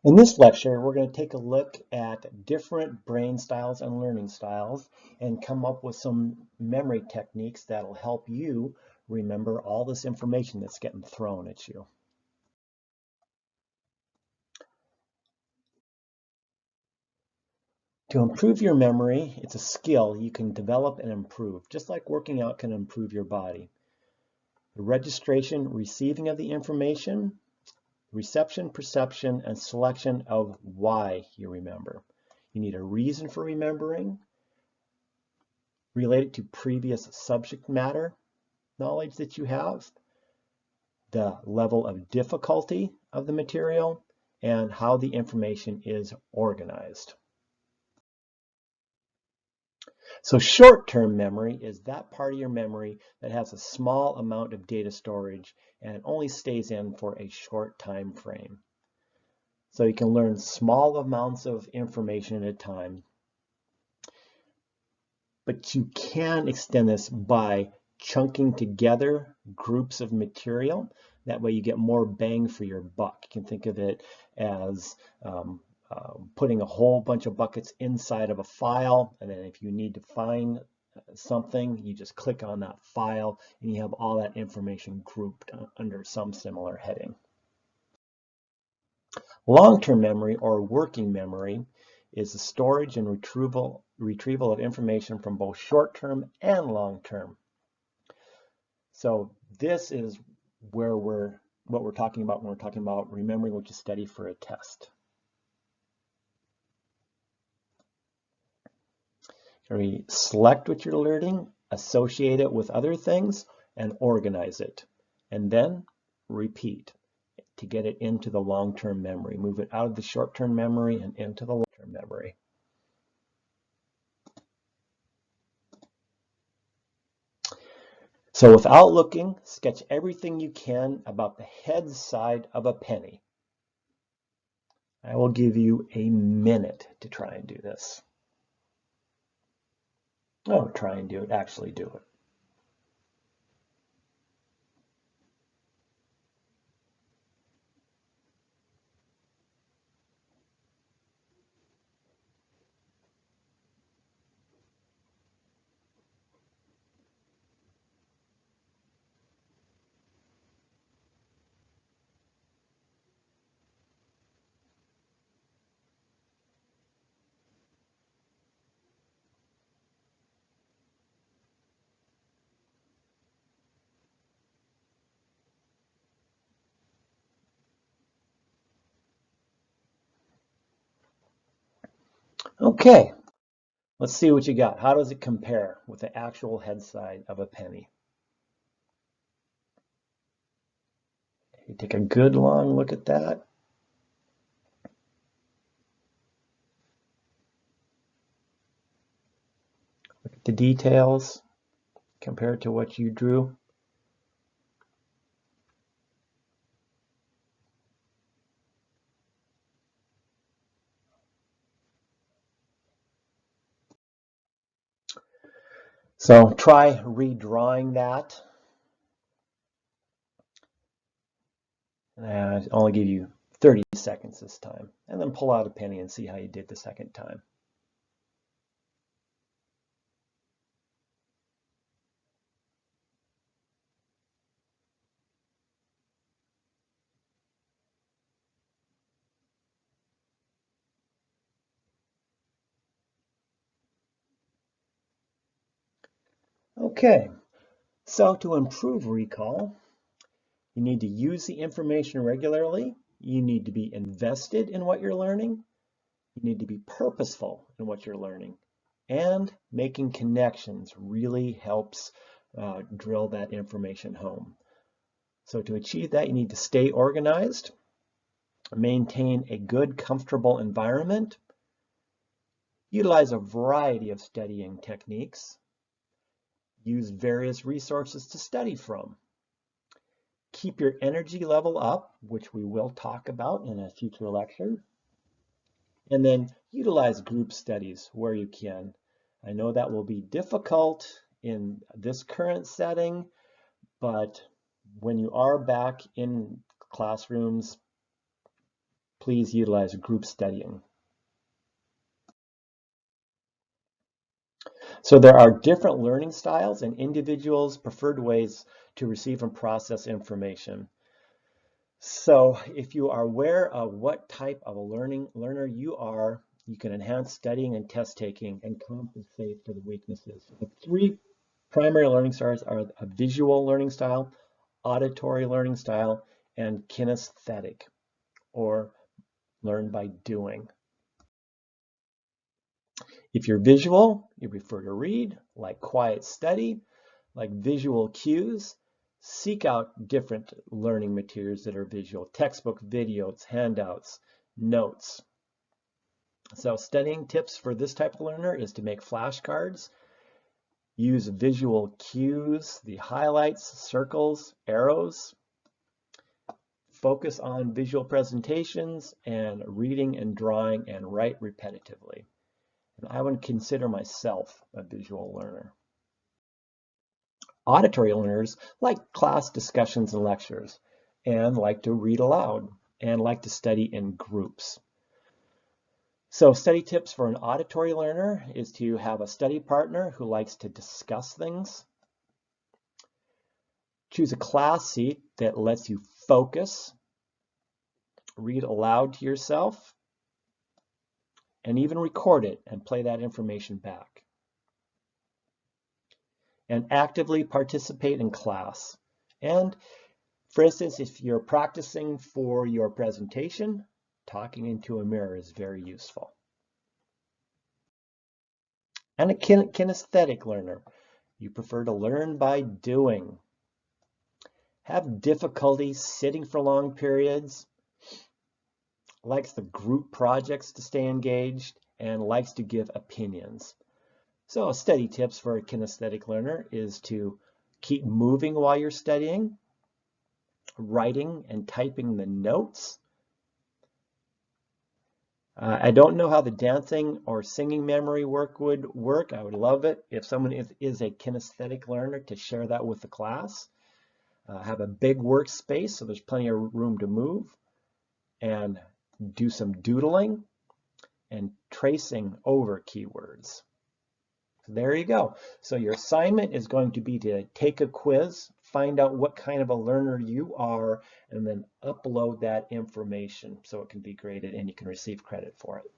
In this lecture, we're going to take a look at different brain styles and learning styles and come up with some memory techniques that'll help you remember all this information that's getting thrown at you. To improve your memory, it's a skill you can develop and improve, just like working out can improve your body. The registration, receiving of the information, reception, perception, and selection of why you remember. You need a reason for remembering, related to previous subject matter knowledge that you have, the level of difficulty of the material, and how the information is organized. So short-term memory is that part of your memory that has a small amount of data storage and it only stays in for a short time frame. So you can learn small amounts of information at a time, but you can extend this by chunking together groups of material. That way you get more bang for your buck. You can think of it as putting a whole bunch of buckets inside of a file, and then if you need to find something, you just click on that file and you have all that information grouped under some similar heading. Long-term memory or working memory is the storage and retrieval of information from both short-term and long-term. So this is where what we're talking about when we're talking about remembering what you study for a test. We select what you're learning, associate it with other things, and organize it. And then repeat to get it into the long-term memory. Move it out of the short-term memory and into the long-term memory. So without looking, sketch everything you can about the head side of a penny. I will give you a minute to try and do this. Oh, try and do it, actually do it. Okay, let's see what you got. How does it compare with the actual head side of a penny? You take a good long look at that. Look at the details compared to what you drew. So try redrawing that. And I'll only give you 30 seconds this time. And then pull out a penny and see how you did the second time. Okay, so to improve recall, you need to use the information regularly. You need to be invested in what you're learning. You need to be purposeful in what you're learning. And making connections really helps drill that information home. So to achieve that, you need to stay organized, maintain a good, comfortable environment, utilize a variety of studying techniques, use various resources to study from, keep your energy level up, which we will talk about in a future lecture, and then utilize group studies where you can. I know that will be difficult in this current setting, but when you are back in classrooms, please utilize group studying. So there are different learning styles and individuals' preferred ways to receive and process information. So if you are aware of what type of a learner you are, you can enhance studying and test taking and compensate for the weaknesses. The three primary learning styles are a visual learning style, auditory learning style, and kinesthetic, or learn by doing. If you're visual, you prefer to read, like quiet study, like visual cues. Seek out different learning materials that are visual, textbook, videos, handouts, notes. So studying tips for this type of learner is to make flashcards, use visual cues, the highlights, circles, arrows, focus on visual presentations, and reading and drawing, and write repetitively. And I would consider myself a visual learner. Auditory learners like class discussions and lectures, and like to read aloud, and like to study in groups. So study tips for an auditory learner is to have a study partner who likes to discuss things. Choose a class seat that lets you focus, read aloud to yourself, and even record it and play that information back. And actively participate in class. And for instance, if you're practicing for your presentation, talking into a mirror is very useful. And a kinesthetic learner. You prefer to learn by doing. Have difficulty sitting for long periods, likes the group projects to stay engaged, and likes to give opinions. So study tips for a kinesthetic learner is to keep moving while you're studying, writing and typing the notes. I don't know how the dancing or singing memory work would work. I would love it if someone is a kinesthetic learner to share that with the class. Have a big workspace so there's plenty of room to move, and do some doodling and tracing over keywords. There you go. So your assignment is going to be to take a quiz, find out what kind of a learner you are, and then upload that information so it can be graded and you can receive credit for it.